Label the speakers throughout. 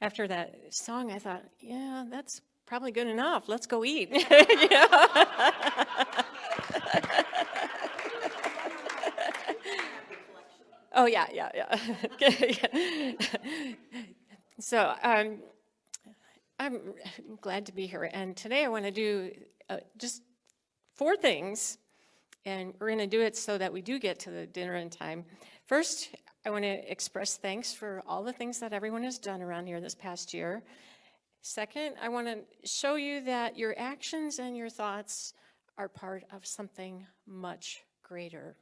Speaker 1: after that song, I thought, yeah, that's probably good enough. Let's go eat. You know? Oh, yeah, yeah, yeah. So I'm glad to be here. And today I want to do just 4 things. And we're going to do it so that we do get to the dinner in time. First, I want to express thanks for all the things that everyone has done around here this past year. Second, I want to show you that your actions and your thoughts are part of something much greater.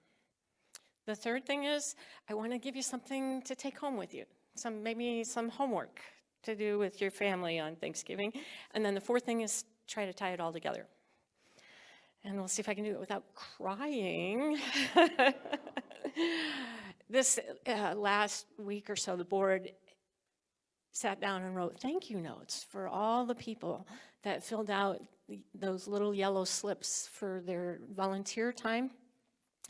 Speaker 1: The third thing is I want to give you something to take home with you, maybe some homework to do with your family on Thanksgiving. And then the fourth thing is try to tie it all together. And we'll see if I can do it without crying. This last week or so, the board sat down and wrote thank you notes for all the people that filled out those little yellow slips for their volunteer time.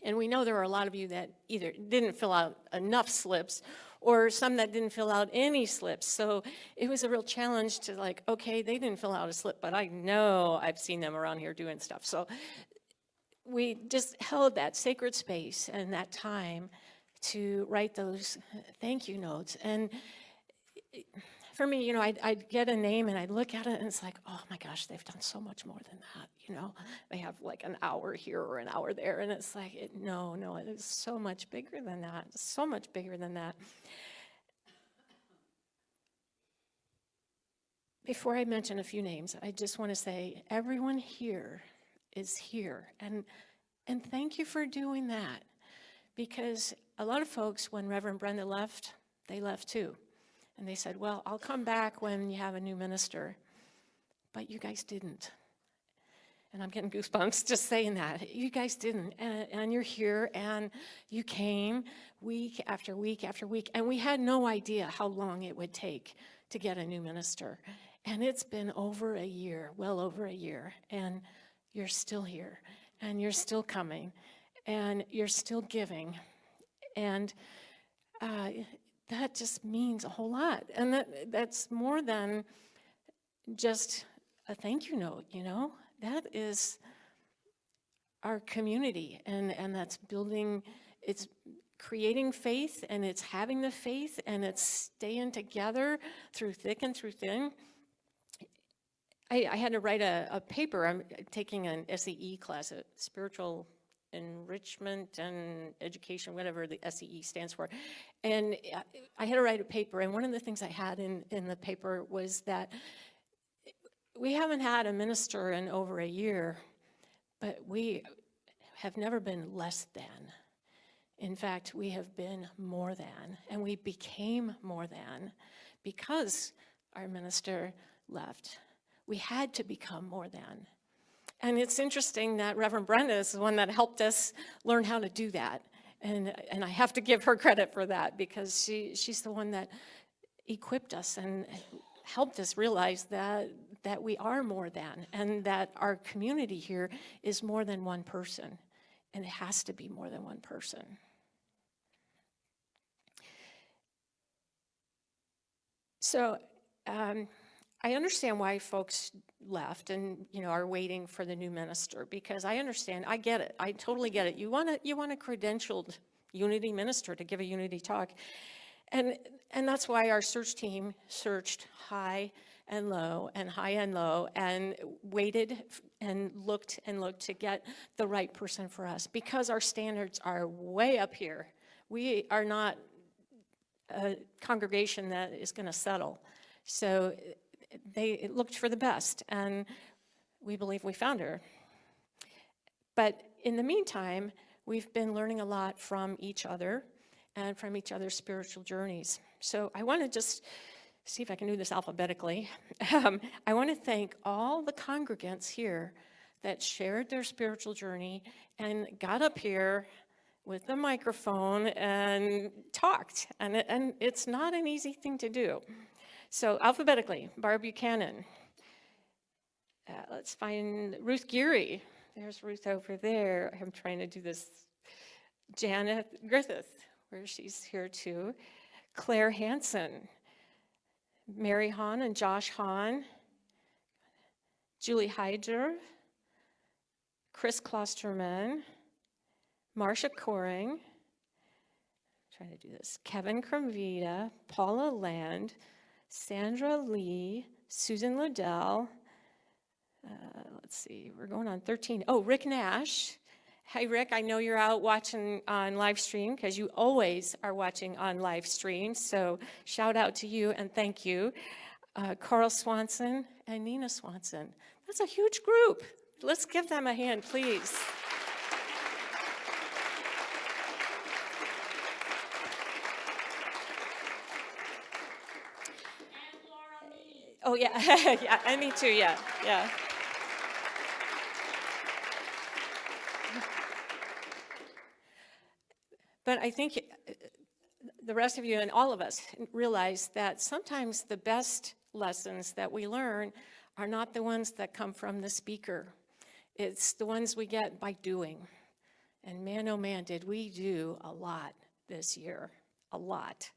Speaker 1: And we know there are a lot of you that either didn't fill out enough slips or some that didn't fill out any slips. So it was a real challenge to like, okay, they didn't fill out a slip, but I know I've seen them around here doing stuff. So we just held that sacred space and that time to write those thank you notes. And for me, you know, I'd get a name and I'd look at it and it's like, oh my gosh, they've done so much more than that. You know, they have like an hour here or an hour there. And it's like, no, it is so much bigger than that. So much bigger than that. Before I mention a few names, I just want to say everyone here is here. And thank you for doing that. Because a lot of folks, when Reverend Brenda left, they left too. And they said, well, I'll come back when you have a new minister. But you guys didn't. And I'm getting goosebumps just saying that. You guys didn't. And you're here, and you came week after week after week. And we had no idea how long it would take to get a new minister. And it's been over a year, well over a year. And you're still here. And you're still coming. And you're still giving. And that just means a whole lot. And that's more than just a thank you note, you know? That is our community, and that's building, it's creating faith, and it's having the faith, and it's staying together through thick and through thin. I had to write a paper. I'm taking an SEE class, a spiritual enrichment and education, whatever the SEE stands for. And I had to write a paper, and one of the things I had in the paper was that we haven't had a minister in over a year, but we have never been less than. In fact, we have been more than, and we became more than because our minister left. We had to become more than. And it's interesting that Reverend Brenda is the one that helped us learn how to do that. And I have to give her credit for that because she's the one that equipped us and helped us realize that we are more than, and that our community here is more than one person. And it has to be more than one person. So I understand why folks left and, you know, are waiting for the new minister, because I understand, I get it, I totally get it. You want a credentialed Unity minister to give a Unity talk. And that's why our search team searched high and low and high and low and waited and looked to get the right person for us, because our standards are way up here. We are not a congregation that is going to settle. So they looked for the best, and we believe we found her. But in the meantime, we've been learning a lot from each other and from each other's spiritual journeys. So I want to just see if I can do this alphabetically. I want to thank all the congregants here that shared their spiritual journey and got up here with the microphone and talked. And it's not an easy thing to do. So alphabetically, Barb Buchanan. Let's find Ruth Geary. There's Ruth over there. I'm trying to do this. Janet Griffith, where she's here too. Claire Hansen. Mary Hahn and Josh Hahn, Julie Hyder, Chris Klosterman, Marcia Coring, trying to do this, Kevin Crumvita, Paula Land, Sandra Lee, Susan Liddell, let's see, we're going on 13. Oh, Rick Nash. Hi, Rick, I know you're out watching on live stream because you always are watching on live stream. So shout out to you and thank you. Carl Swanson and Nina Swanson. That's a huge group. Let's give them a hand, please. Oh, yeah, yeah, and me too, yeah. But I think the rest of you and all of us realize that sometimes the best lessons that we learn are not the ones that come from the speaker. It's the ones we get by doing. And man, oh man, did we do a lot this year, a lot.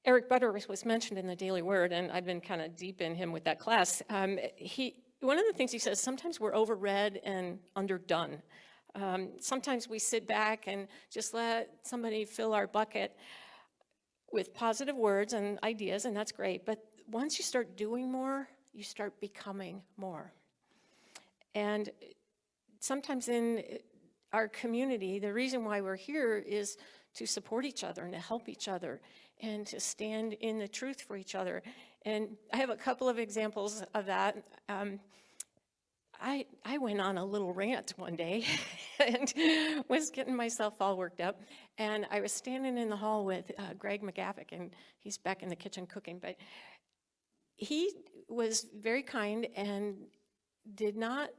Speaker 1: Eric Butter was mentioned in the Daily Word, and I've been kind of deep in him with that class. One of the things he says, sometimes we're overread and underdone. Sometimes we sit back and just let somebody fill our bucket with positive words and ideas, and that's great. But once you start doing more, you start becoming more. And sometimes in our community, the reason why we're here is to support each other and to help each other and to stand in the truth for each other. And I have a couple of examples of that. I went on a little rant one day and was getting myself all worked up. And I was standing in the hall with Greg McGavick, and he's back in the kitchen cooking. But he was very kind and did not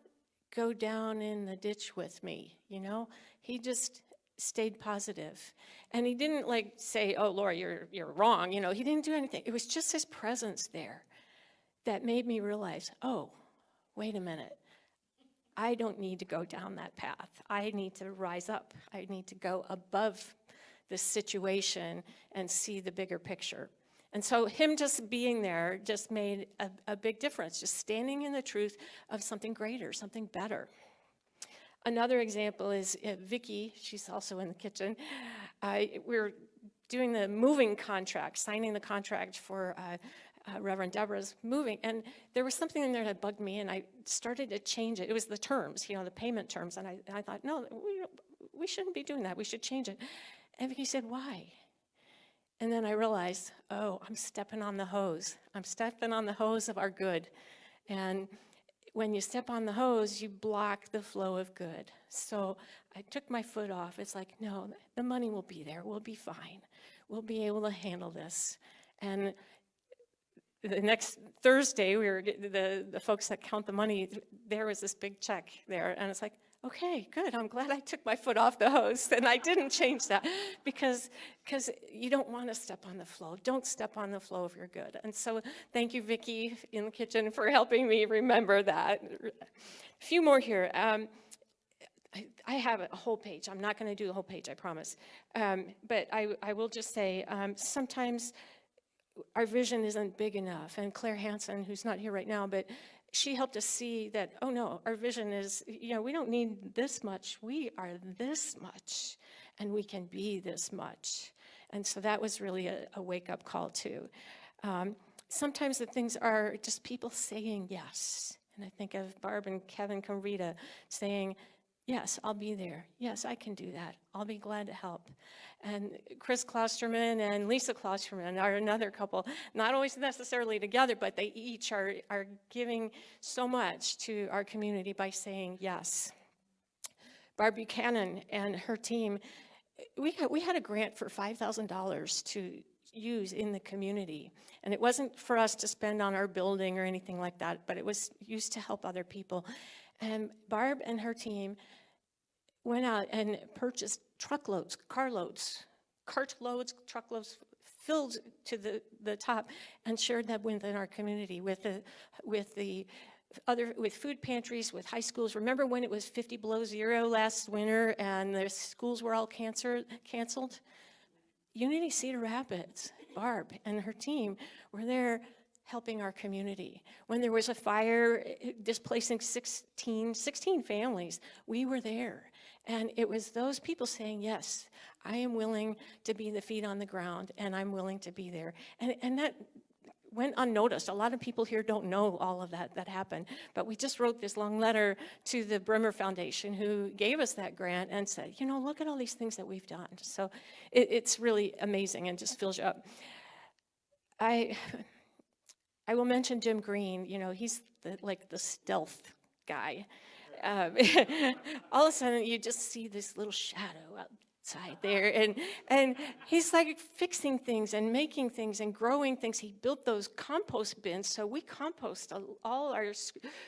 Speaker 1: go down in the ditch with me, you know? He just stayed positive. And he didn't like say, oh, Laura, you're wrong. You know, he didn't do anything. It was just his presence there that made me realize, oh, wait a minute. I don't need to go down that path. I need to rise up. I need to go above this situation and see the bigger picture. And so him just being there just made a big difference, just standing in the truth of something greater, something better. Another example is Vicki, she's also in the kitchen. We're doing the moving contract, signing the contract for Reverend Deborah's moving, and there was something in there that bugged me, and I started to change it. It was the terms, you know, the payment terms, and I thought, no, we shouldn't be doing that. We should change it. And Vicki said, why? And then I realized, oh, I'm stepping on the hose. I'm stepping on the hose of our good. And when you step on the hose, you block the flow of good. So I took my foot off. It's like, no, the money will be there. We'll be fine. We'll be able to handle this. And the next Thursday, we were the folks that count the money, there was this big check there. And it's like, okay, good. I'm glad I took my foot off the hose and I didn't change that because you don't want to step on the flow. Don't step on the flow if you're good. And so thank you, Vicki, in the kitchen for helping me remember that. A few more here. I have a whole page. I'm not going to do the whole page, I promise. But I will just say sometimes our vision isn't big enough. And Claire Hansen, who's not here right now, but she helped us see that, oh no, our vision is, you know, we don't need this much. We are this much, and we can be this much. And so that was really a wake-up call too. Sometimes the things are just people saying yes. And I think of Barb and Kevin Conrita saying, yes, I'll be there. Yes, I can do that. I'll be glad to help. And Chris Klosterman and Lisa Klosterman are another couple, not always necessarily together, but they each are giving so much to our community by saying yes. Barb Buchanan and her team, we had a grant for $5,000 to use in the community. And it wasn't for us to spend on our building or anything like that, but it was used to help other people. And Barb and her team went out and purchased truckloads, cartloads, truckloads filled to the top, and shared that within our community with food pantries, with high schools. Remember when it was 50 below zero last winter and the schools were all canceled? Unity Cedar Rapids, Barb and her team were there helping our community. When there was a fire displacing 16 families, we were there. And it was those people saying, yes, I am willing to be the feet on the ground, and I'm willing to be there. And that went unnoticed. A lot of people here don't know all of that happened. But we just wrote this long letter to the Bremer Foundation, who gave us that grant, and said, you know, look at all these things that we've done. So it's really amazing and just fills you up. I will mention Jim Green. You know, he's like the stealth guy. All of a sudden, you just see this little shadow outside there, and he's like fixing things and making things and growing things. He built those compost bins, so we compost all our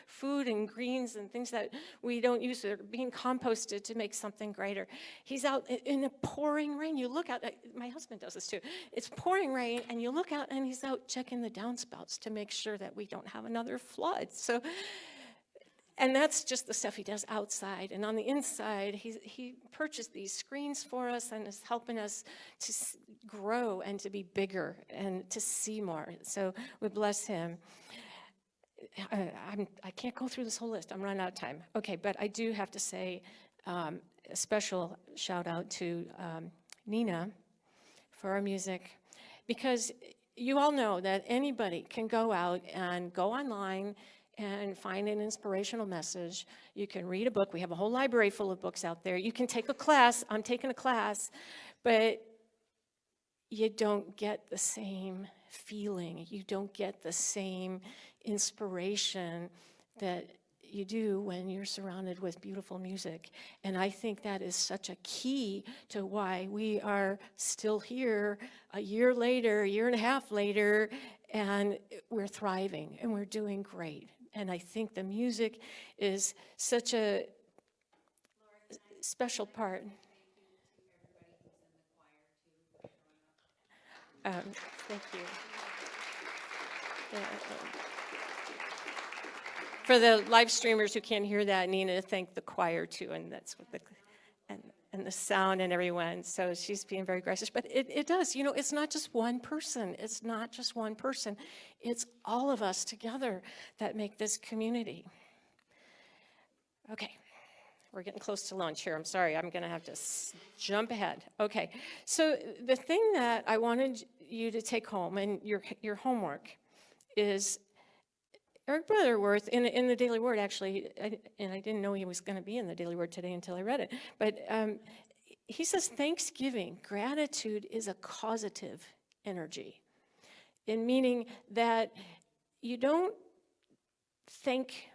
Speaker 1: food and greens and things that we don't use that are being composted to make something greater. He's out in the pouring rain. You look out, my husband does this too. It's pouring rain, and you look out, and he's out checking the downspouts to make sure that we don't have another flood. So. And that's just the stuff he does outside. And on the inside, he purchased these screens for us and is helping us to grow and to be bigger and to see more. So we bless him. I can't go through this whole list. I'm running out of time. Okay, but I do have to say a special shout out to Nina for our music, because you all know that anybody can go out and go online and find an inspirational message. You can read a book. We have a whole library full of books out there. You can take a class. I'm taking a class, but you don't get the same feeling. You don't get the same inspiration that you do when you're surrounded with beautiful music. And I think that is such a key to why we are still here a year later, a year and a half later, and we're thriving and we're doing great. And I think the music is such a special part. Thank you. Yeah. For the live streamers who can't hear that, Nina thanked the choir too, and that's what and the sound and everyone. So she's being very gracious. But it does, you know, it's not just one person. It's not just one person. It's all of us together that make this community. Okay, we're getting close to lunch here. I'm sorry, I'm gonna have to jump ahead. Okay, so the thing that I wanted you to take home and your homework is Eric Brotherworth in the Daily Word, actually, and I didn't know he was going to be in the Daily Word today until I read it, but he says Thanksgiving, gratitude is a causative energy, in meaning that you don't think,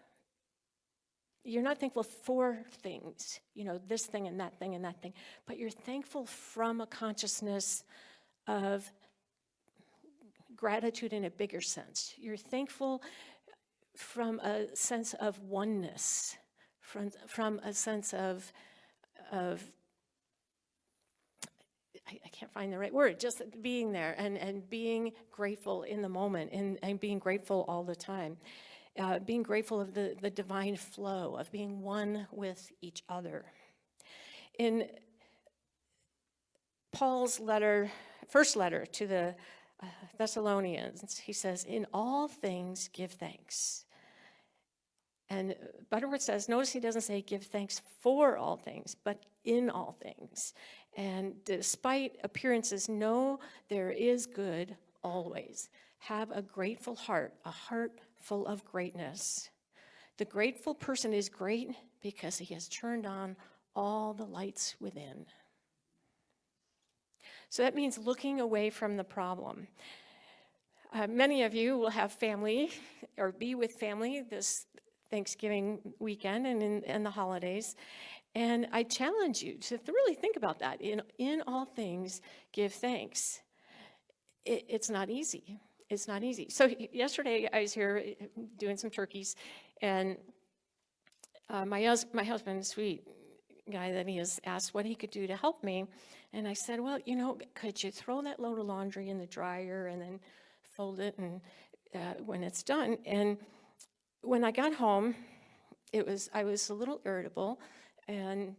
Speaker 1: you're not thankful for things, you know, this thing and that thing and that thing, but you're thankful from a consciousness of gratitude in a bigger sense. You're thankful from a sense of oneness, from a sense of I can't find the right word, just being there and being grateful in the moment and being grateful all the time. Being grateful of the divine flow, of being one with each other. In Paul's first letter to the Thessalonians, he says, in all things give thanks. And Butterworth says, notice he doesn't say give thanks for all things, but in all things. And despite appearances, know there is good always. Have a grateful heart, a heart full of greatness. The grateful person is great because he has turned on all the lights within. So that means looking away from the problem. Many of you will have family or be with family this Thanksgiving weekend and the holidays. And I challenge you to really think about that. In all things, give thanks. It's not easy. It's not easy. So yesterday I was here doing some turkeys, and my husband, sweet guy that he is, asked what he could do to help me. And I said, well, you know, could you throw that load of laundry in the dryer and then fold it and when it's done? And when I got home, I was a little irritable, and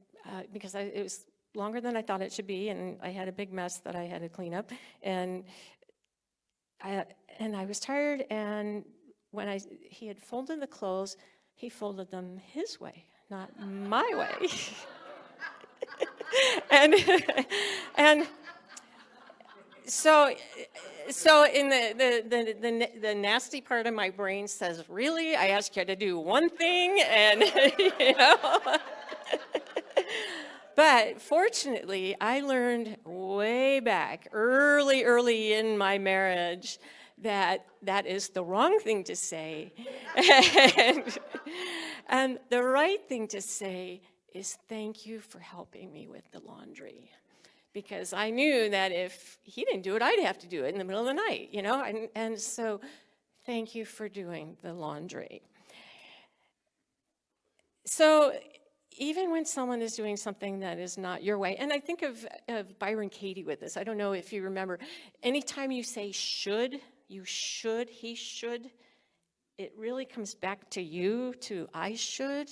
Speaker 1: because it was longer than I thought it should be, and I had a big mess that I had to clean up. And I was tired, and when he had folded the clothes, he folded them his way, not my way. and and so in the nasty part of my brain says, really? I asked you to do one thing, and you know. But fortunately, I learned way back, early in my marriage, that that is the wrong thing to say. And the right thing to say is, thank you for helping me with the laundry. Because I knew that if he didn't do it, I'd have to do it in the middle of the night, you know? And so, thank you for doing the laundry. So, even when someone is doing something that is not your way, and I think of Byron Katie with this. I don't know if you remember, anytime you say should, you should, he should, it really comes back to you, to I should.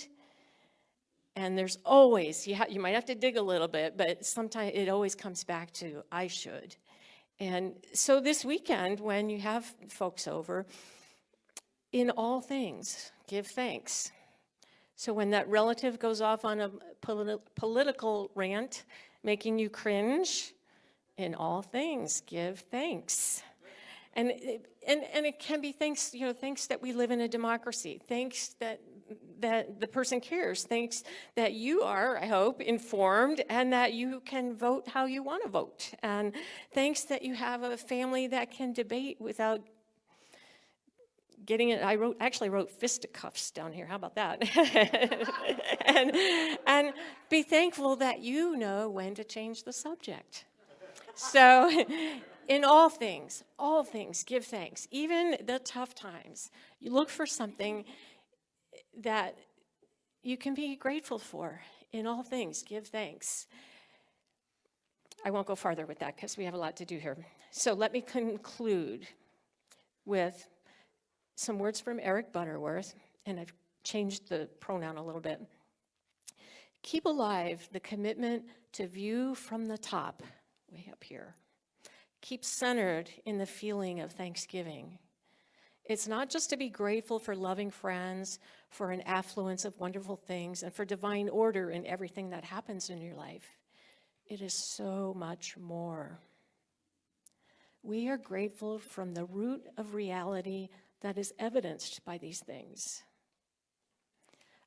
Speaker 1: And there's always, you might have to dig a little bit, but sometimes it always comes back to I should. And so this weekend, when you have folks over, in all things, give thanks. So when that relative goes off on a political rant, making you cringe, in all things, give thanks. And it can be thanks, thanks that we live in a democracy. Thanks that the person cares. Thanks that you are, I hope, informed and that you can vote how you want to vote. And thanks that you have a family that can debate without getting it. I actually wrote fisticuffs down here. How about that? and be thankful that you know when to change the subject. So in all things, give thanks. Even the tough times, you look for something that you can be grateful for. In all things, give thanks. I won't go farther with that because we have a lot to do here. So let me conclude with some words from Eric Butterworth, and I've changed the pronoun a little bit. Keep alive the commitment to view from the top, way up here. Keep centered in the feeling of thanksgiving. It's not just to be grateful for loving friends, for an affluence of wonderful things, and for divine order in everything that happens in your life. It is so much more. We are grateful from the root of reality that is evidenced by these things.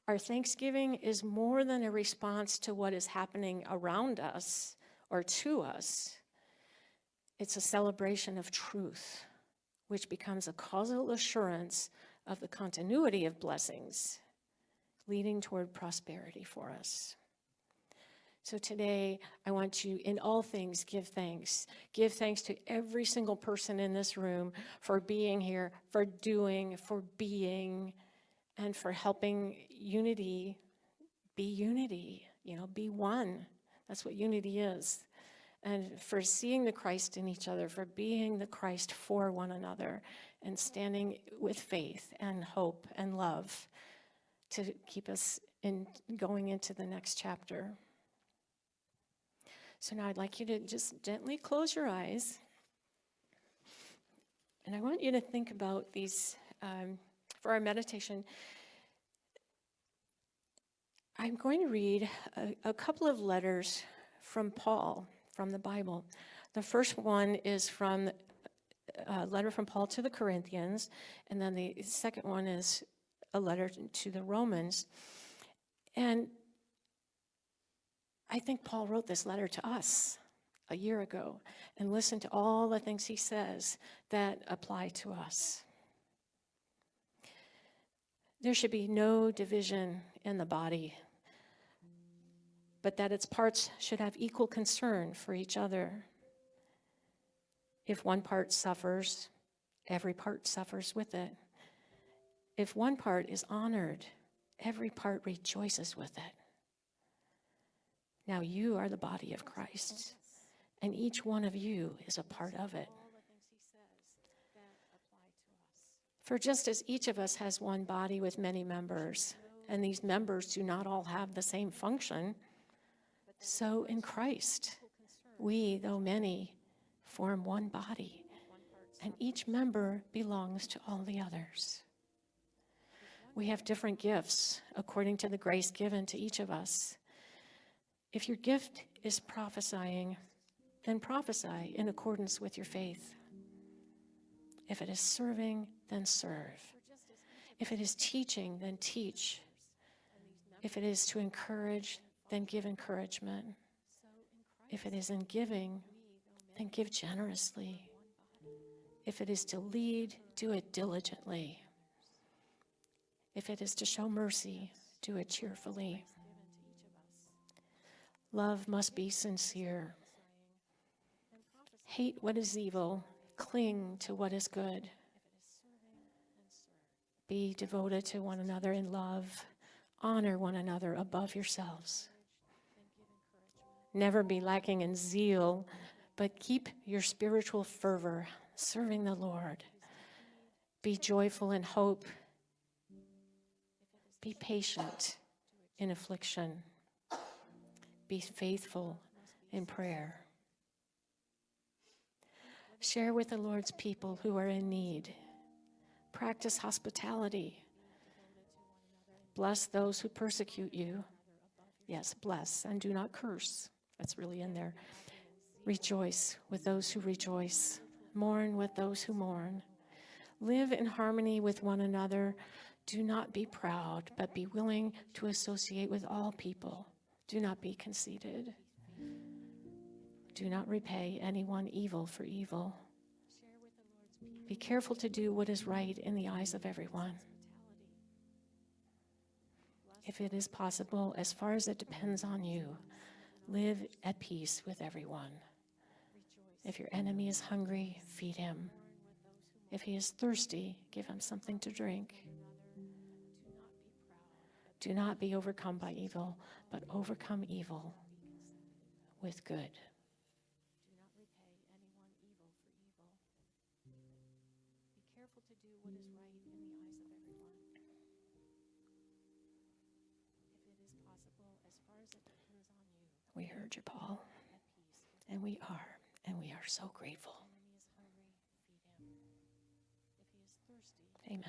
Speaker 1: Our thanksgiving is more than a response to what is happening around us or to us. It's a celebration of truth, which becomes a causal assurance of the continuity of blessings, leading toward prosperity for us. So today, I want you, in all things, give thanks. Give thanks to every single person in this room for being here, for doing, for being, and for helping unity be unity, be one. That's what unity is. And for seeing the Christ in each other, for being the Christ for one another, and standing with faith and hope and love to keep us going into the next chapter. So now I'd like you to just gently close your eyes. And I want you to think about these, for our meditation. I'm going to read a couple of letters from Paul, from the Bible. The first one is from a letter from Paul to the Corinthians, and then the second one is a letter to the Romans. And I think Paul wrote this letter to us a year ago, and listen to all the things he says that apply to us. There should be no division in the body, but that its parts should have equal concern for each other. If one part suffers, every part suffers with it. If one part is honored, every part rejoices with it. Now you are the body of Christ, and each one of you is a part of it. For just as each of us has one body with many members, and these members do not all have the same function, So in Christ, we, though many, form one body, and each member belongs to all the others. We have different gifts according to the grace given to each of us. If your gift is prophesying, then prophesy in accordance with your faith. If it is serving, then serve. If it is teaching, then teach. If it is to encourage, then give encouragement. If it is in giving, then give generously. If it is to lead, do it diligently. If it is to show mercy, do it cheerfully. Love must be sincere. Hate what is evil, cling to what is good. Be devoted to one another in love. Honor one another above yourselves. Never be lacking in zeal, but keep your spiritual fervor, serving the Lord. Be joyful in hope. Be patient in affliction. Be faithful in prayer. Share with the Lord's people who are in need. Practice hospitality. Bless those who persecute you. Yes, bless and do not curse. That's really in there. Rejoice with those who rejoice. Mourn with those who mourn. Live in harmony with one another. Do not be proud, but be willing to associate with all people. Do not be conceited. Do not repay anyone evil for evil. Be careful to do what is right in the eyes of everyone. If it is possible, as far as it depends on you, live at peace with everyone. If your enemy is hungry, feed him. If he is thirsty, give him something to drink. Do not be overcome by evil, but overcome evil with good. We heard you, Paul, and we are so grateful. Amen.